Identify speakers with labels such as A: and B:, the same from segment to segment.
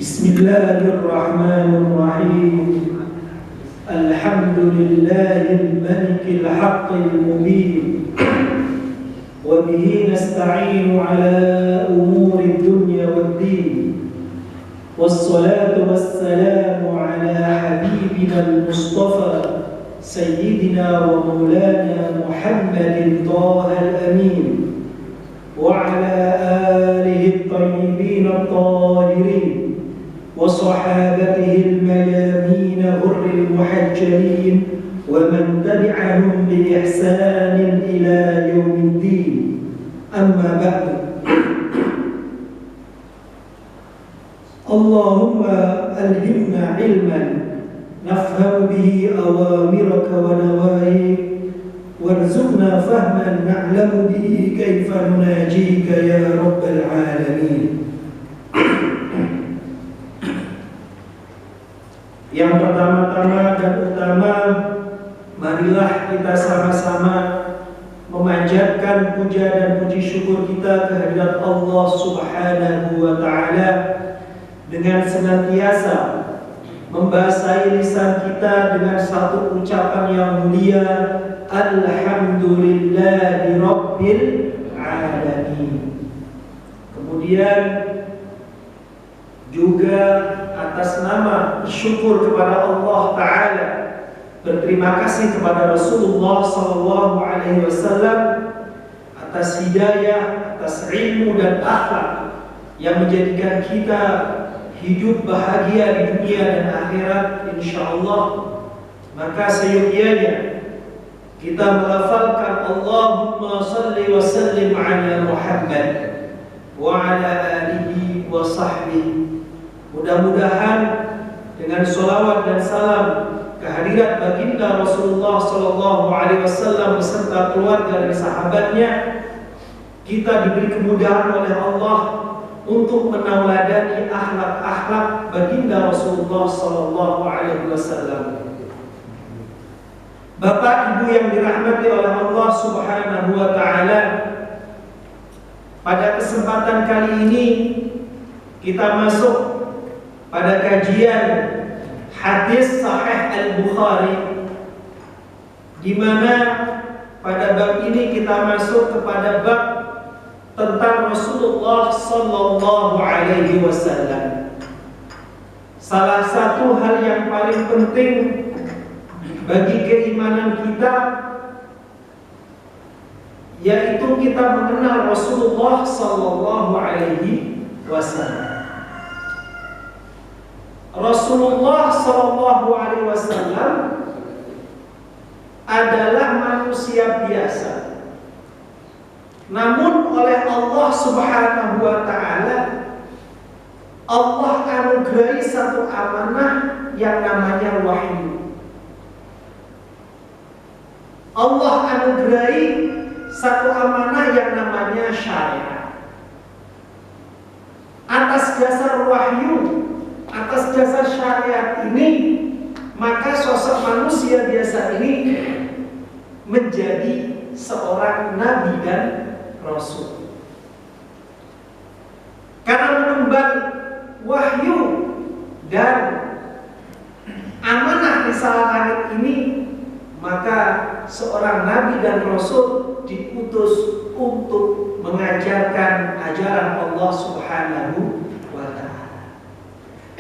A: Bismillahirrahmanirrahim. Alhamdulillahil malikil haqqil mubin. Wa bihi nasta'inu ala umuri dunya waddin. Wassalatu wassalamu ala habibina al-Mustafa Sayyidina wa maulana Muhammadin Taha al-Amin wa ala alihi at-tayyibin at-tahirin wa sahabatihi al-mayamin ghurril muhajjalin wa man tabi'ahum bi ihsanin ila yaumiddin. Amma ba'du. Allahumma alhimna ilman nafhamu bihi awamiraka wa nawahik warzuqna fahman na'lamu bihi kaifa nunajika ya rabbal alamin. Yang pertama-tama dan utama, marilah kita sama-sama memanjatkan puja dan puji syukur kita kehadirat Allah Subhanahu wa Ta'ala dengan senantiasa membasahi lisan kita dengan satu ucapan yang mulia, Alhamdulillahi Rabbil Alamin. Kemudian juga atas nama syukur kepada Allah Ta'ala, berterima kasih kepada Rasulullah Sallallahu Alaihi Wasallam atas hidayah, atas ilmu dan akhlak yang menjadikan kita hidup bahagia di dunia dan akhirat insyaallah. Maka seyogyanya kita melafalkan Allahumma salli wa sallim ala Muhammad wa ala alihi wa sahbihi. Mudah-mudahan dengan sholawat dan salam kehadirat baginda Rasulullah Sallallahu Alaihi Wasallam beserta keluarga dan sahabatnya, kita diberi kemudahan oleh Allah untuk menauladani akhlak-akhlak baginda Rasulullah Sallallahu Alaihi Wasallam. Bapak Ibu yang dirahmati oleh Allah Subhanahu Wa Taala, pada kesempatan kali ini kita masuk pada kajian hadis Sahih Al-Bukhari, di mana pada bab ini kita masuk kepada bab tentang Rasulullah Sallallahu Alaihi Wasallam. Salah satu hal yang paling penting bagi keimanan kita yaitu kita mengenal Rasulullah Sallallahu Alaihi Wasallam. Rasulullah Sallallahu Alaihi Wasallam adalah manusia biasa. Namun oleh Allah Subhanahu wa Ta'ala, Allah anugerahi satu amanah yang namanya wahyu. Allah anugerahi satu amanah yang namanya syariat. Atas dasar wahyu, atas dasar syariat ini, maka sosok manusia biasa ini menjadi seorang nabi dan Rasul. Karena mengemban wahyu dan amanah risalah langit ini, maka seorang nabi dan Rasul diutus untuk mengajarkan ajaran Allah Subhanahu wa Ta'ala.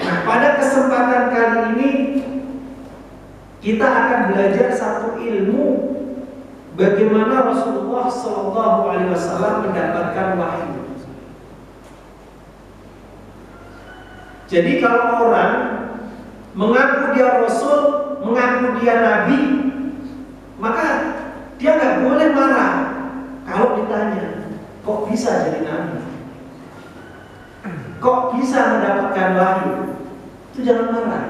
A: Nah, pada kesempatan kali ini kita akan belajar satu ilmu, bagaimana Rasulullah Sallallahu Alaihi Wasallam mendapatkan wahyu. Jadi kalau orang mengaku dia Rasul, mengaku dia Nabi, maka dia nggak boleh marah kalau ditanya, kok bisa jadi Nabi? Kok bisa mendapatkan wahyu? Itu jangan marah.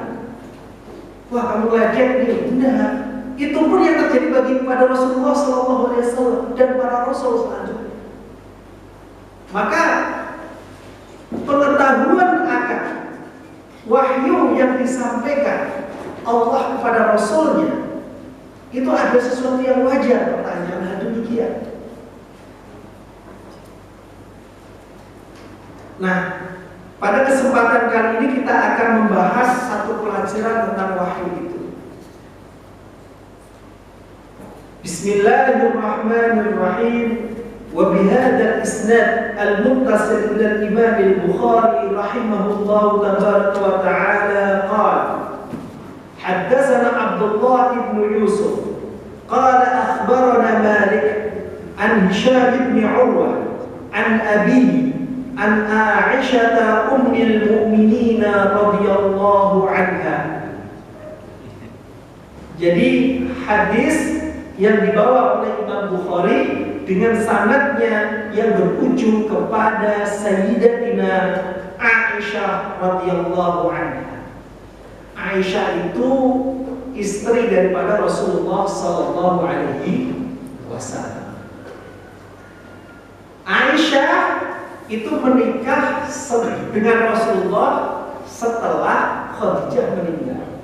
A: Wah, kamu lecet nih. Enggak. Itu pun yang terjadi bagi pada Rasulullah SAW dan para Rasul selanjutnya. Maka pengetahuan akan wahyu yang disampaikan Allah kepada Rasulnya itu ada sesuatu yang wajar. Pertanyaan demikian. Nah, Pada kesempatan kali ini kita akan membahas satu pelajaran tentang wahyu itu. Bismillahirrahmanirrahim. Wa bihadzal isnad al-muttasil ila al-Imam al-Bukhari rahimahullahu tabaraka wa ta'ala qala haddatsana Abdullah ibn Yusuf qala akhbarana Malik an Hisham ibn Urwah an abihi an Aisyah ummul mu'minin radhiyallahu anha. Jadi hadis yang dibawa oleh Imam Bukhari dengan sanadnya yang berujung kepada Sayyidatina Aisyah radhiyallahu anha. Aisyah itu istri daripada Rasulullah sallallahu alaihi wasallam. Aisyah itu menikah dengan Rasulullah setelah Khadijah meninggal.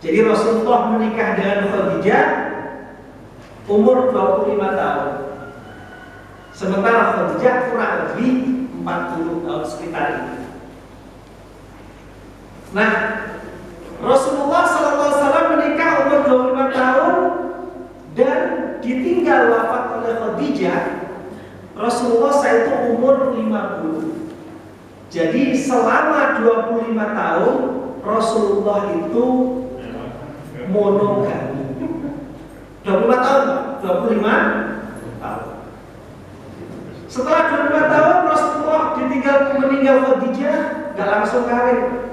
A: Jadi Rasulullah menikah dengan Khadijah umur 25 tahun. Sementara Khadijah kurang lebih 40 tahun sekitar itu. Nah, Rasulullah SAW menikah umur 25 tahun dan ditinggal wafat oleh Khadijah. Rasulullah saat itu umur 50. Jadi selama 25 tahun Rasulullah itu monogami. 25 tahun, 25 tahun. Setelah 25 tahun Rasulullah meninggal Khadijah, gak langsung kawin.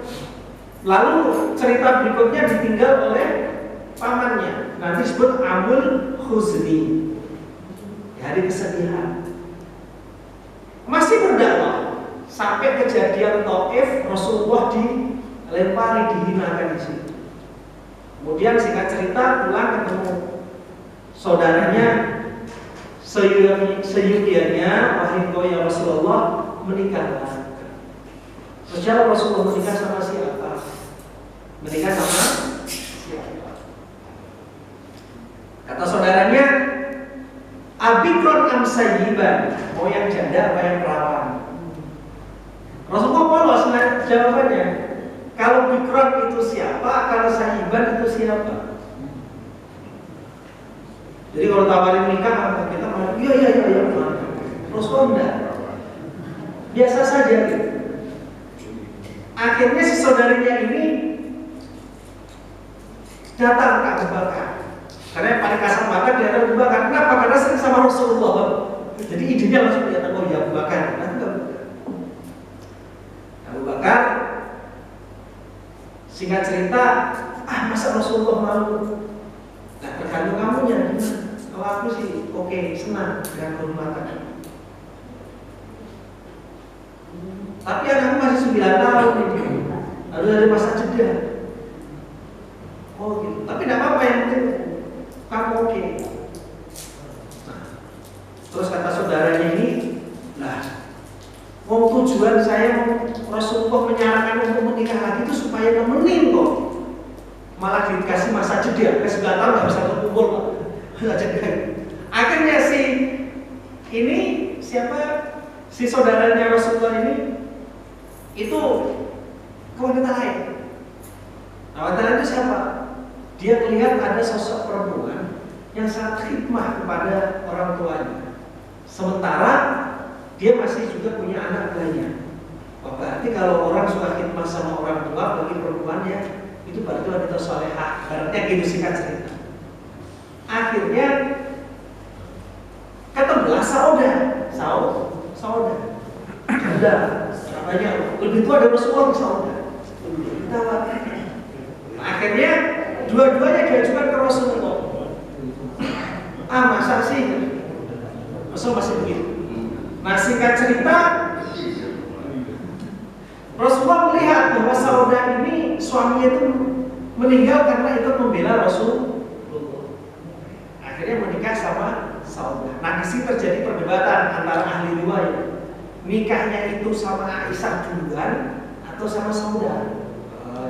A: Lalu cerita berikutnya ditinggal oleh pamannya. Nanti disebut Amul Huzni, hari kesedihan. Masih berdakwah sampai kejadian Taif, Rasulullah dilempari, dihinakan di situ. Kemudian singkat cerita pulang ketemu saudaranya, seyukiannya, wahai ya Rasulullah, menikahlah. Secara Rasulullah menikah sama siapa? Menikah sama siapa? Kata saudaranya, Abikron am sayyiban, mau yang janda apa yang perawan? Rasulullah polos jawabannya. Kalau bikron itu siapa? Kalau sayyiban itu siapa? Jadi kalau tawarin nikah, kita mau iya. Rasulullah enggak. Biasa saja gitu. Akhirnya si saudarinya ini datang ke Abu Bakar. Karena yang paling kasar banget dia adalah Abu Bakar. Kenapa? Karena sering sama Rasulullah. Jadi idenya langsung dia tahu ya Abu Bakar. Abu Bakar, singkat cerita, masa Rasulullah malu? Nah, tergantung kamunya gimana. Kalau aku sih oke, senang dengan kehormatan. Tapi anakku masih 9 tahun ini, harus ada masa jeda. Oh gitu. Tapi tidak apa-apa, yang penting kamu oke. Nah, terus kata saudaranya ini, mau tujuan saya Rasulullah menyarankan untuk menikah lagi itu supaya nemenin kok. Malah dikasih masa jeda, ke 9 tahun nggak bisa berkumpul kok. Akhirnya si saudaranya Rasulullah ini itu ke wanita lain. Nah, wanita lain itu siapa? Dia melihat ada sosok perempuan yang sangat khidmah kepada orang tuanya. Sementara dia masih juga punya anak banyak. Berarti kalau orang suka khidmah sama orang tua, bagi perempuannya itu berarti wanita solehah. Berarti gitu singkat cerita. Akhirnya ketemulah Saudah. Banyak lebih tua dari Rasulullah Saudah. Akhirnya dua-duanya diajukan ke Rasulullah. Masa sih? Rasul masih begitu. Nah, singkat cerita, Rasulullah melihat bahwa Saudah ini suaminya itu meninggal karena ikut membela Rasulullah. Akhirnya menikah sama Saudah. Nah, di sini terjadi perdebatan antara ahli riwayat. Nikahnya itu sama Aisyah duluan atau sama Saudah?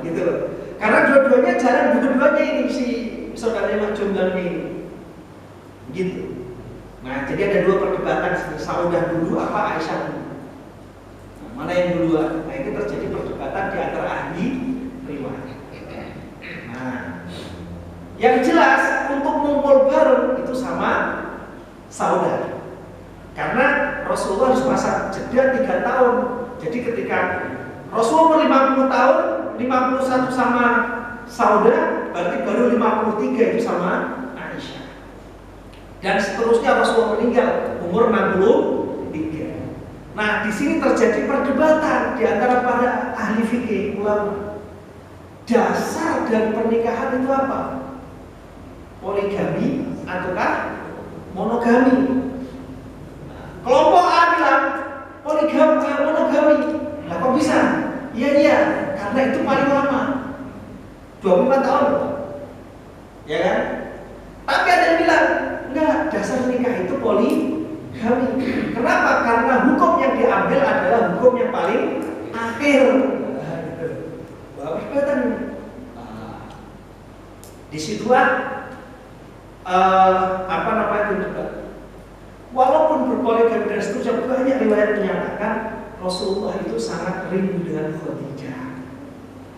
A: Gitu loh. Karena dua-duanya jalan, dua-duanya ini si saudaranya Majnun ini. Gitu. Nah, jadi ada dua perdebatan, Saudah dulu apa Aisyah dulu. Nah, mana yang yang duluan. Nah, ini terjadi perdebatan di antara ahli riwayat. Nah, yang jelas untuk ngumpul bareng itu sama Saudah. Karena Rasulullah harus masa jeda 3 tahun. Jadi ketika Rasulullah 50 tahun, 51 sama Saudah, berarti baru 53 itu sama Aisyah. Dan seterusnya Rasulullah meninggal umur 63. Nah, di sini terjadi perdebatan di antara para ahli fikih ulama. Dasar dari pernikahan itu apa? Poligami ataukah monogami? Kelompok A bilang monogami. Nah, kok bisa? Iya, karena itu paling lama, 24 tahun, ya kan? Tapi ada yang bilang enggak, dasar nikah itu poligami. Kenapa? Karena hukum yang diambil adalah hukum yang paling akhir. Perdebatan. Disitulah walaupun berpoligami dan seterusnya, banyak riwayat menyatakan Rasulullah itu sangat rindu dengan Khadijah.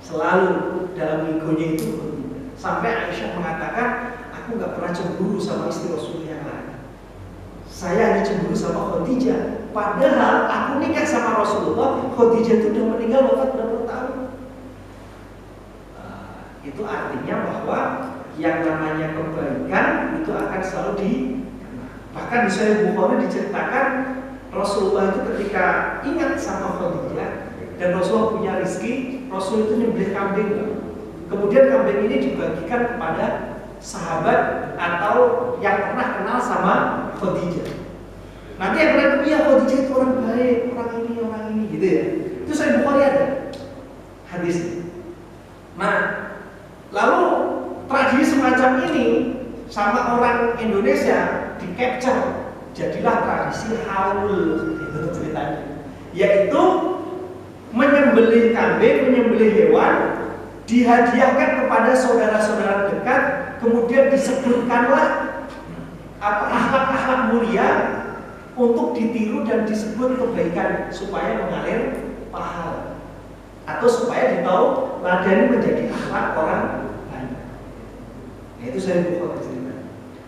A: Selalu dalam minggunya itu sampai Aisyah mengatakan, aku nggak pernah cemburu sama istri Rasulullah yang lain. Saya hanya cemburu sama Khadijah. Padahal aku nikah sama Rasulullah, Khadijah itu sudah meninggal wafat berapa tahun. Itu artinya bahwa yang namanya kebaikan itu akan selalu dikenang. Bahkan di Sahih Bukhari diceritakan Rasulullah itu ketika ingat sama Khadijah dan Rasulullah punya rezeki, Rasul itu nyembelih kambing. Kemudian kambing ini dibagikan kepada sahabat atau yang pernah kenal sama Khadijah. Nanti yang pernah itu, ya Khadijah itu orang baik, orang ini gitu ya. Itu Sahih Bukhari ada hadis. Nah, lalu tradisi semacam ini sama orang Indonesia di capture, jadilah tradisi haul itu ceritanya, yaitu menyembelih kambing, menyembelih hewan, dihadiahkan kepada saudara-saudara dekat, kemudian disebutkanlah akhlak-akhlak mulia untuk ditiru dan disebut kebaikan supaya mengalir pahala atau supaya ditahu menjadi akhlak orang banyak. Nah, itu saya buka cerita.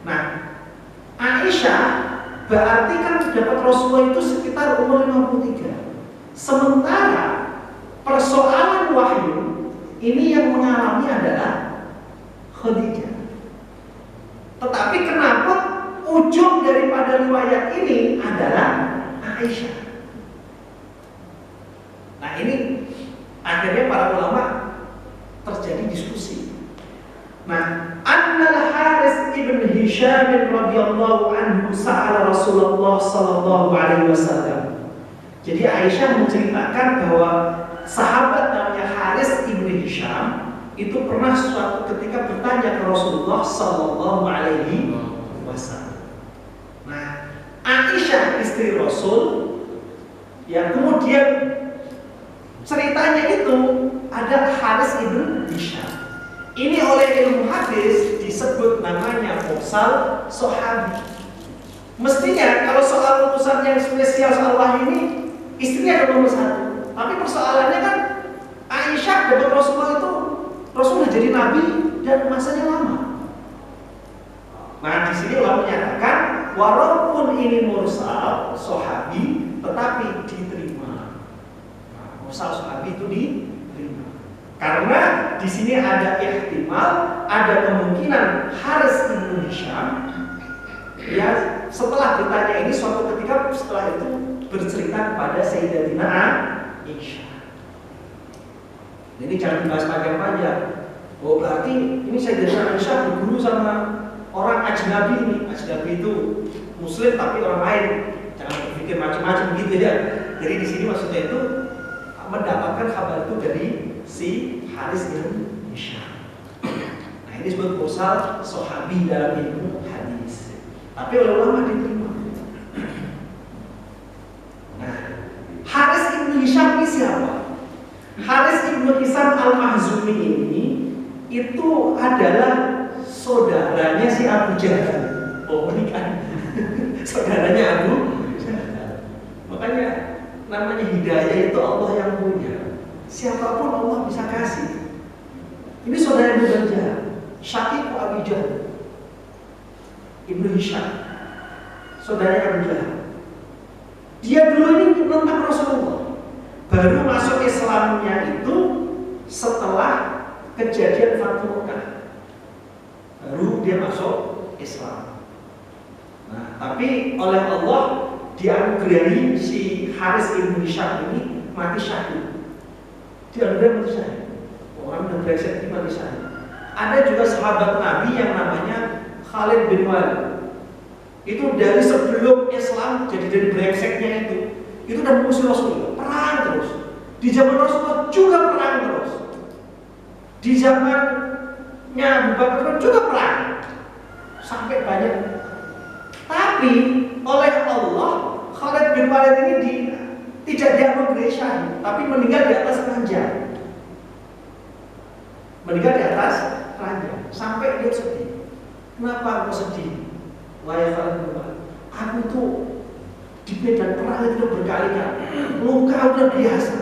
A: Nah, Aisyah berarti kan dapat Rasulullah itu sekitar umur 53. Sementara persoalan wahyu ini yang mengalami adalah Khadijah. Tetapi kenapa ujung daripada riwayat ini adalah Aisyah? Nah, ini akhirnya para ulama terjadi diskusi. Nah, Al-Haris ibn Hisham radhiyallahu anhu sa'ala Rasulullah sallallahu alaihi wasallam. Jadi Aisyah menceritakan bahwa sahabat namanya Haris ibn Hisham itu pernah suatu ketika bertanya ke Rasulullah sallallahu alaihi wasallam. Nah, Aisyah istri Rasul yang kemudian ceritanya itu ada Haris ibn Hisham. Ini oleh ilmu hadis disebut namanya mursal sahabi. Mestinya kalau soal urusan yang spesial soal wahyu ini istrinya ada nomor 1. Tapi persoalannya kan Aisyah dapat Rasulullah itu Rasulullah jadi nabi dan masanya lama. Nah, di sini Allah menyatakan walaupun ini mursal sahabi tetapi diterima. Nah, mursal sahabi itu diterima. Karena di sini ada ihtimal, ada kemungkinan Haris bin Hisham ya setelah ditanya ini suatu ketika setelah itu bercerita kepada Sayyidatina Aisyah. Ini jangan dibahas panjang-panjang. Oh, berarti ini Sayyidatina Aisyah berguru sama orang ajnabi ini. Ajnabi itu muslim tapi orang lain. Jangan berpikir macam-macam gitu ya. Jadi di sini maksudnya itu mendapatkan kabar itu dari si Haris bin Hisham. Nah, ini disebut mursal sahabi dalam ilmu hadis. Tapi oleh ulama diterima. Nah, Haris bin Hisham ini siapa? Haris bin Hisham al-Mahzumi ini itu adalah saudaranya si Abu Jahal. Oh, ini kan saudaranya Abu Jahal. Makanya namanya hidayah itu Allah Siapapun Allah bisa kasih. Ini saudara yang bekerja, Syaqiq Abi Jahl, Ibnu Hisham, saudara Abu Jahal. Dia dulu ini menentang Rasulullah. Baru masuk Islamnya itu setelah kejadian Fathu Makkah. Baru dia masuk Islam. Nah, tapi oleh Allah dianugerahi si Haris Ibnu Hisham ini mati syahid. Dianugerahi mati syahid. Orang yang brengsek ini mati syahid. Ada juga sahabat Nabi yang namanya Khalid bin Walid. Itu dari sebelum Islam, jadi dari brengseknya itu udah musuh Rasulullah, perang terus. Di zaman Rasulullah juga perang terus. Di zamannya Abu Bakar juga perang, sampai banyak. Tapi oleh Allah, Khalid bin Walid ini tidak dianugerahi syahid, tapi meninggal di atas ranjang. Meninggal di atas ranjang, sampai dia sedih. Kenapa aku sedih? Wahai Khalid bin Walid, aku tuh di medan perang itu berkali-kali, luka udah biasa.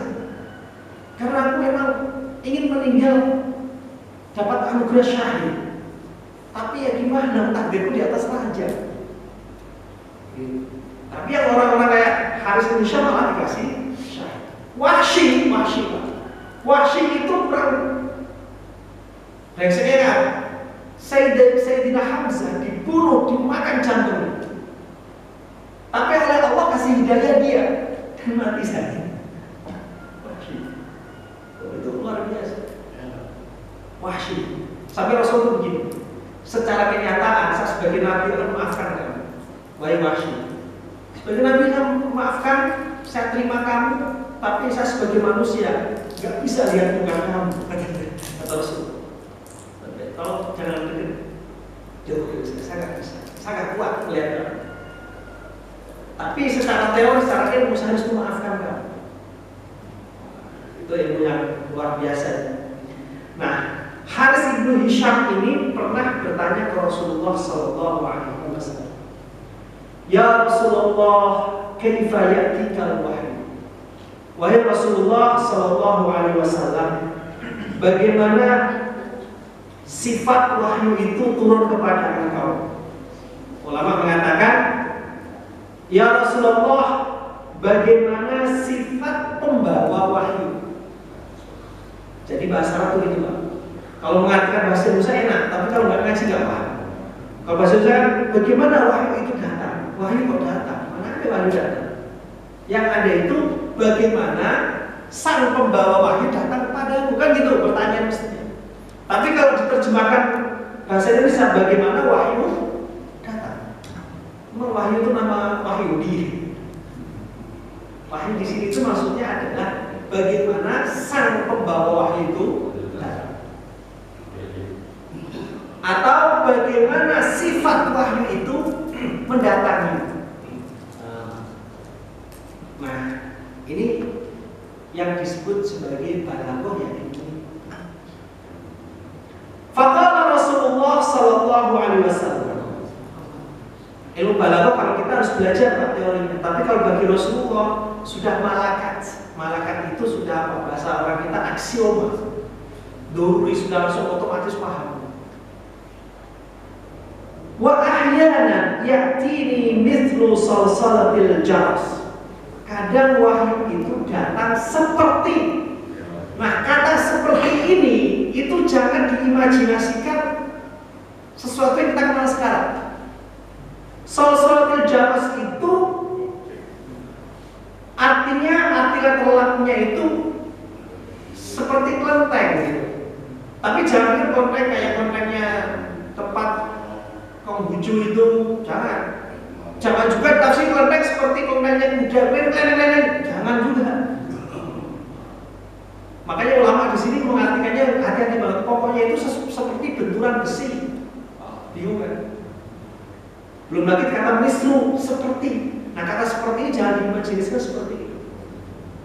A: Karena aku memang ingin meninggal dapat anugerah syahid. Tapi ya gimana, takdirku di atas ranjang. Tapi yang orang-orang kayak Haris bin Hisham malah dikasih syahid. Wahsy itu perang brengseknya kan? Sayyidina Hamzah dibunuh, dimakan jantung. Tapi oleh Allah kasih hidayah dia dan mati saja. Itu luar biasa. Wahsy. Sampai Rasul itu begini. Secara kenyataan saya sebagai Nabi akan memaafkan kamu. Wahai Wahsy. Sebagai Nabi saya memaafkan, saya terima kamu. Tapi saya sebagai manusia nggak bisa lihat muka kamu. Kata Rasul. Tolong jangan dekat. Jauh, saya nggak bisa. Saya nggak kuat melihat kamu. Tapi secara teori, secara ilmu saya harus memaafkan kamu. Itu ilmu yang luar biasa. Nah, Haris Ibnu Hisham ini pernah bertanya ke Rasulullah SAW. Ya Rasulullah, kaifa ya'tikal wahyu? Wahai Rasulullah SAW, bagaimana sifat wahyu itu turun kepada engkau? Ulama mengatakan, ya Rasulullah, bagaimana sifat pembawa wahyu? Jadi bahasa Arab itu Pak. Kalau mengatakan bahasa Indonesia enak, tapi kalau nggak ngaji nggak paham. Kalau bahasa Indonesia, bagaimana wahyu itu datang? Wahyu kok datang? Mana ada wahyu datang? Yang ada itu bagaimana sang pembawa wahyu datang kepadamu? Kan gitu pertanyaan mestinya. Tapi kalau diterjemahkan bahasa Indonesia, bagaimana wahyu datang? Memang wahyu itu nama Wahyudi. Wahyu di sini itu maksudnya adalah bagaimana sang pembawa wahyu itu datang, atau bagaimana sifat wahyu itu mendatangi. Nah, ini yang disebut sebagai balaghah ya ini. Faqala Rasulullah sallallahu alaihi wasallam. Ilmu balaghah kalau kita harus belajar Pak teorinya, tapi kalau bagi Rasulullah sudah malakat. Malakat itu sudah apa? Bahasa orang kita aksioma. Doruri sudah langsung otomatis paham. Wa ahyana ya'tini mithlu salsalatil jaras. Kadang wahyu itu datang seperti. Nah, kata seperti ini itu jangan diimajinasikan sesuatu yang kita kenal sekarang. Salsalatil jaras itu artinya, arti terlaknya itu seperti kelenteng gitu. Tapi jangan kelenteng kayak kelentengnya tempat Konghucu itu, jangan. Jangan juga tafsir kelenteng seperti kelentengnya kuda, kelenteng, jangan juga. Makanya ulama di sini mengartikannya hati-hati banget. Pokoknya itu seperti benturan besi. Bingung kan? Belum lagi kata mislu, seperti. Nah, kata seperti ini jangan diimajinasikan seperti itu.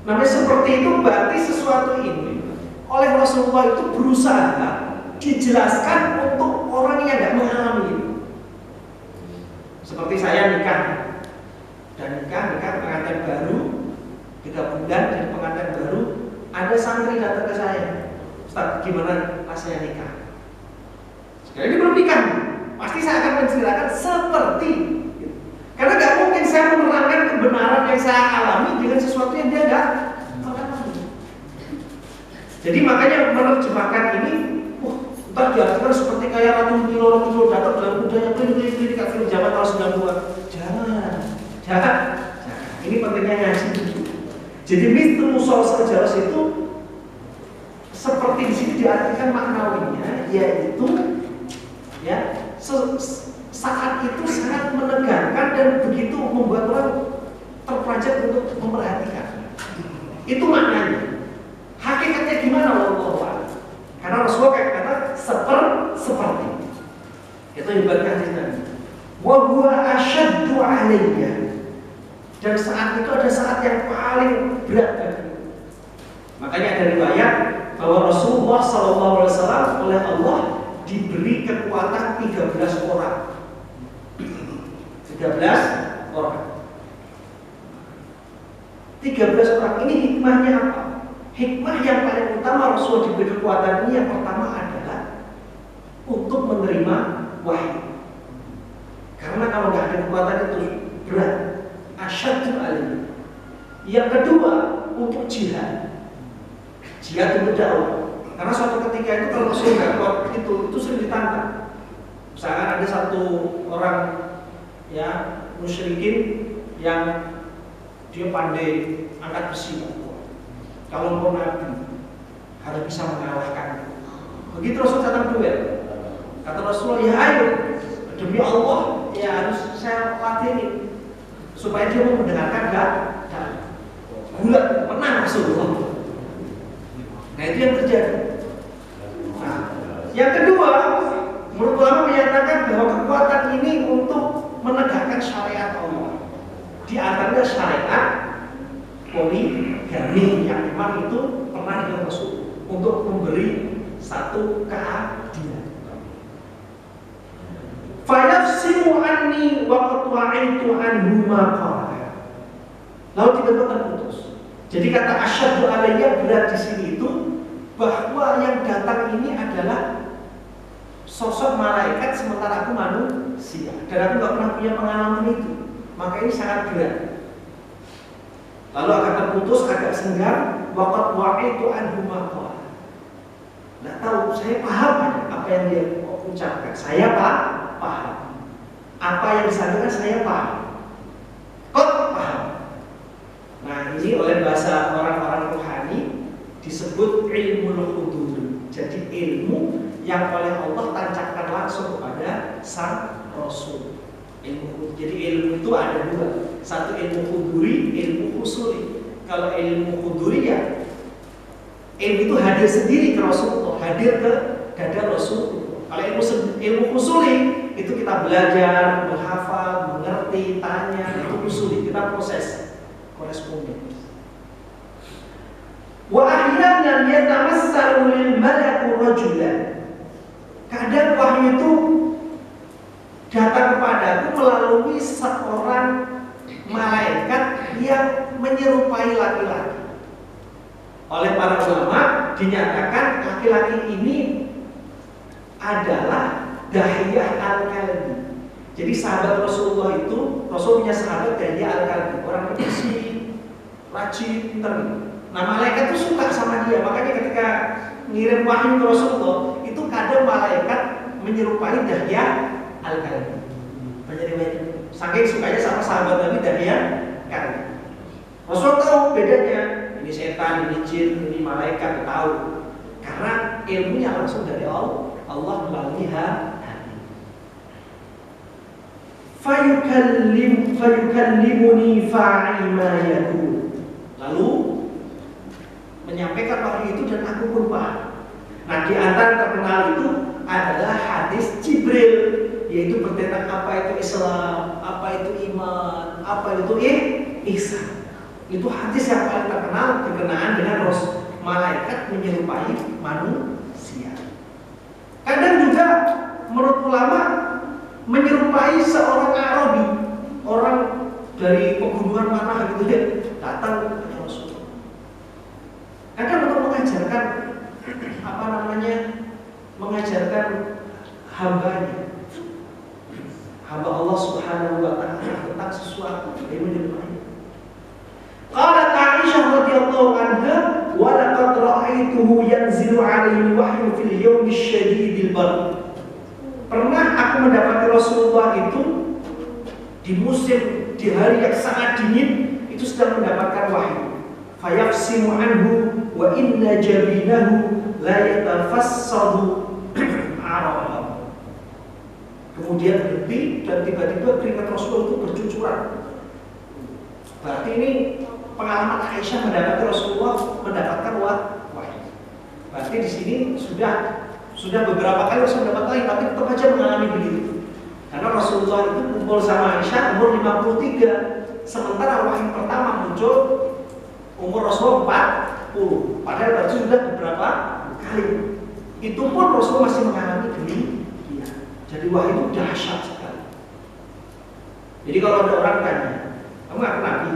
A: Namanya seperti itu berarti sesuatu ini oleh Rasulullah itu berusaha dijelaskan untuk orang yang tidak mengalami itu. Seperti saya nikah dan nikah pengantin baru 3 bulan dan pengantin baru ada santri datang ke saya, Ustaz, gimana rasanya nikah? Sekali ini belum nikah, pasti saya akan menceritakan seperti itu. Karena gak mungkin saya menerangkan kebenaran yang saya alami dengan sesuatu yang dia gak alami. Jadi makanya menerjemahkan ini, ntar diartikan seperti kayak Ratu Kilo datang dalam kudanya keliling-keliling kayak film zaman tahun 90-an. Jangan. Ini pentingnya ngaji. Jadi mithlu sosal jaros itu seperti di sini diartikan maknawinya, yaitu ya saat itu sangat menegangkan dan begitu membuat orang terperanjat untuk memperhatikan. Itu maknanya. Hakikatnya gimana wallahu a'lam? Karena Rasulullah kayak kata seperti. Itu ibaratnya hadis Nabi. Wa huwa asyaddu 'alayya. Dan saat itu ada saat yang paling berat bagi. Makanya ada riwayat bahwa Rasulullah SAW oleh Allah diberi kekuatan 13 orang. 13 orang. 13 orang ini hikmahnya apa? Hikmah yang paling utama Rasulullah diberi kekuatan ini yang pertama adalah untuk menerima wahyu. Karena kalau nggak ada kekuatan itu berat. Asyaddu alim. Yang kedua untuk jihad untuk dakwah. Karena suatu ketika itu kalau Rasul nggak kuat itu sering ditantang. Misalkan ada satu orang ya musyrikin yang dia pandai angkat besi. Kalau mau nabi harus bisa mengalahkan. Begitu Rasul datang duel. Kata Rasulullah, ya ayo demi Allah ya harus saya latihin supaya dia mau mendengarkan gak? Bulat, menang Rasulullah. Nah itu yang terjadi. Nah, yang kedua, menurut ulama menyatakan bahwa kekuatan ini untuk menegakkan syariat Allah. Di antaranya syariat poligami yang memang itu pernah Rasul untuk memberi satu keadilan. Fayafsimu anni wa qad wa'aitu anhu ma qala. Lalu tiba-tiba terputus. Jadi kata asyaddu alayya berat di sini itu bahwa yang datang ini adalah sosok malaikat sementara aku manusia. Dan aku nggak pernah punya pengalaman itu. Maka ini sangat berat. Lalu akan terputus agak senggang wa qad wa'aitu anhu ma qala. Nggak tahu, saya paham apa yang dia ucapkan. Saya paham. Apa yang disampaikan saya paham. Kok paham? Nah ini oleh bahasa orang-orang rohani disebut ilmu hudur. Jadi ilmu yang oleh Allah tancapkan langsung kepada sang Rasul. Jadi ilmu itu ada dua. Satu ilmu huduri, ilmu husuli. Kalau ilmu huduri ya ilmu itu hadir sendiri ke Rasulullah, hadir ke dada Rasulullah. Kalau ilmu husuli itu kita belajar, menghafal, mengerti, tanya, itu husuli, kita proses koresponden. Wa ahyanan yatamassalu lil malaku rajulan. Kadang wahyu itu datang kepadaku melalui seorang malaikat yang menyerupai laki-laki. Oleh para ulama dinyatakan laki-laki ini adalah Dahiyah Al-Kalbi. Jadi sahabat Rasulullah itu, Rasul punya sahabat Dahiyah Al-Kalbi, orang bersih, rajin, pintar. Nah malaikat itu suka sama dia, makanya ketika ngirim wahyu ke Rasulullah, itu kadang malaikat menyerupai Dahiyah Al-Kalbi. Menyerupai, saking sukanya sama sahabat Nabi Dahiyah Kalbi. Rasul tahu bedanya, ini setan, ini jin, ini malaikat, tahu. Karena ilmunya langsung dari Allah melalui fayukallimuni fa'i ma yaqul. Lalu menyampaikan wahyu itu dan aku pun paham. Nah, di antara terkenal itu adalah hadis Jibril, yaitu bertentang apa itu Islam, apa itu iman, apa itu ihsan. Itu hadis yang paling terkenal berkenaan dengan malaikat menyerupai manusia. Kadang juga menurut ulama menyerupai seorang Arabi, orang dari pegunungan mana gitu ya, datang ke Rasulullah. Kadang menurut mengajarkan mengajarkan hambanya, hamba Allah Subhanahu wa ta'ala tentang sesuatu ilmu ilmu. Qalat Aisyah radhiyallahu anha, wa laqad ra'aituhu yanzilu 'alaihi wahyu fil yawmi syadidil barq. Pernah aku mendapati Rasulullah itu di musim, di hari yang sangat dingin itu sedang mendapatkan wahyu. Fayafsimu anhu wa inna jabinahu la yatafassadu araq. Kemudian berhenti dan tiba-tiba keringat Rasul itu bercucuran. Berarti ini pengalaman Aisyah mendapati Rasulullah mendapatkan wahyu. Berarti di sini sudah beberapa kali Rasul mendapat wahyu, tapi tetap aja mengalami begitu. Karena Rasulullah itu kumpul sama Aisyah umur 53, sementara wahyu pertama muncul umur Rasulullah 40. Padahal berarti sudah beberapa kali. Itu pun Rasulullah masih mengalami demikian. Jadi wahyu itu dahsyat sekali. Jadi kalau ada orang tanya, kamu ngaku Nabi?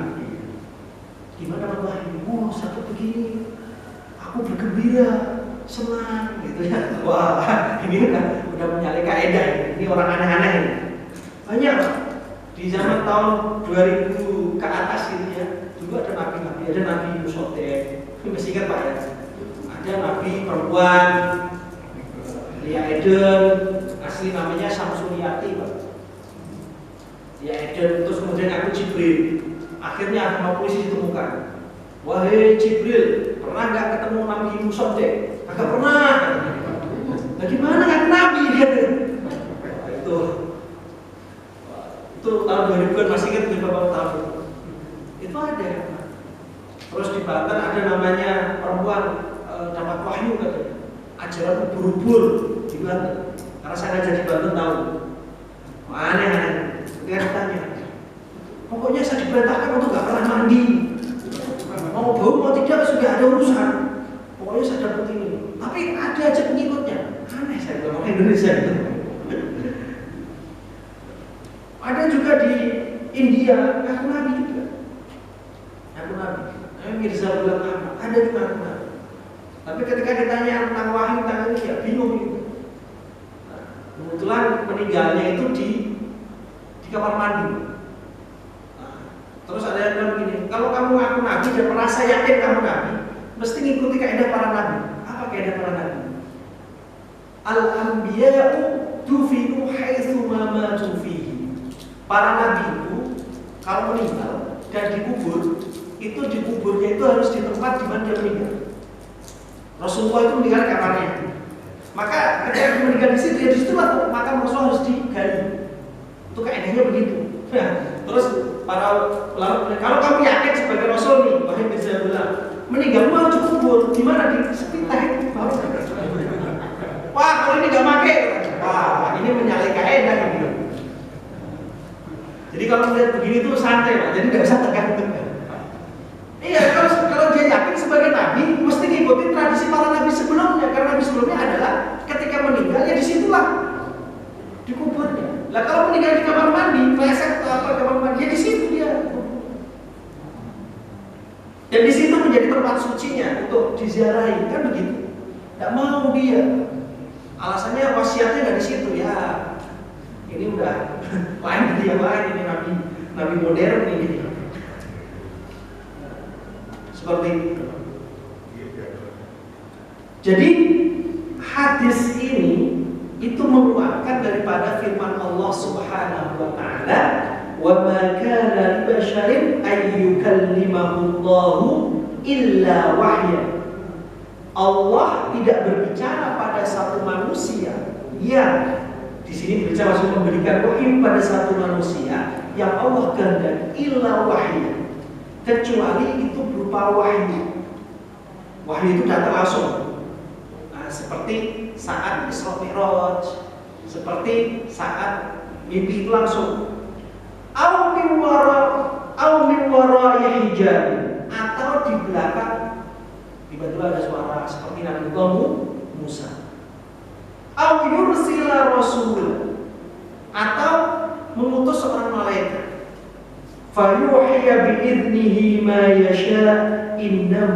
A: Gimana wahyu? Oh, satu begini, aku bergembira, senang, gitu ya. Wah, ini udah menyalahi kaidah. Ini orang aneh-aneh ini. Banyak di zaman tahun 2000 ke atas gitu ya. Dulu ada nabi-nabi, ada nabi Musotek. Ini masih ingat Pak ya? Ada nabi perempuan, Lia Eden, asli namanya Samsuniyati Pak. Lia Eden, terus kemudian aku Jibril. Akhirnya sama polisi ditemukan. Wahai Jibril, pernah nggak ketemu Nabi Musa deh? Agak pernah. Bagaimana nggak Nabi dia? Itu tahun 2000-an masih ingat beberapa tahun. Itu ada. Terus di Banten ada namanya perempuan dapat wahyu katanya. Ajaran ubur-ubur di Banten. Karena saya ngajar di Banten tahu. Aneh-aneh. Ketika ditanya, pokoknya saya diperintahkan untuk gak pernah mandi. Mau bau mau tidak sudah ada urusan. Pokoknya saya dapat ini. Tapi ada aja pengikutnya. Aneh saya bilang orang Indonesia itu. Ada juga di India, aku Nabi juga. Aku Nabi. Mirza bilang ada juga aku Nabi. Tapi ketika ditanya tentang wahyu tentang ini ya bingung gitu. Nah, kebetulan meninggalnya itu di kamar mandi. Terus ada yang bilang begini, kalau kamu ngaku Nabi dan merasa yakin kamu Nabi, mesti ngikuti kaidah para Nabi. Apa kaidah para Nabi? Al-anbiya'u dufinu haitsu ma matu fihi. Para Nabi itu kalau meninggal dan dikubur, itu dikuburnya itu harus di tempat di mana dia meninggal. Rasulullah itu meninggal di kamarnya. Maka ketika dia meninggal di situ, ya di situ maka Rasul harus digali. Itu kaidahnya begitu. Terus para ulama, kalau kamu yakin sebagai Rasul nih, wahai bisa bilang, meninggalmu harus dikubur. Di mana? Di sepitah. Wah, kalau ini nggak pakai, wah ini menyalahi kaidah gitu. Jadi kalau melihat begini tuh santai, Pak. Jadi nggak usah tegang. Iya, kalau dia yakin sebagai nabi, mesti ngikutin tradisi para nabi sebelumnya. Karena nabi sebelumnya adalah ketika meninggal ya disitulah dikuburnya. Lah kalau meninggal di kamar mandi, pleset atau apa kamar mandi, ya di situ dia. Dan di situ menjadi tempat sucinya untuk diziarahi, kan begitu. Tidak mau dia. Alasannya wasiatnya nggak di situ ya. Ini udah lain dari yang lain, ini nabi modern ini. Seperti itu. Jadi hadis ini itu menguatkan daripada firman Allah Subhanahu wa taala, "Wa ma kana li basharin ay yukallimahu Allahu illa wahya." Allah tidak berbicara pada satu manusia yang di sini berbicara maksud memberikan wahyu pada satu manusia yang Allah kehendaki illa wahya, kecuali itu berupa wahyu. Wahyu itu datang langsung. Nah, seperti saat Isra Mi'raj, seperti saat mimpi itu langsung. Au min wara'i hijab, atau di belakang tiba-tiba ada suara seperti Nabi Musa. Au yursila rasul, atau mengutus seorang malaikat. Fa yuhiya bi idnihi ma yasha innahu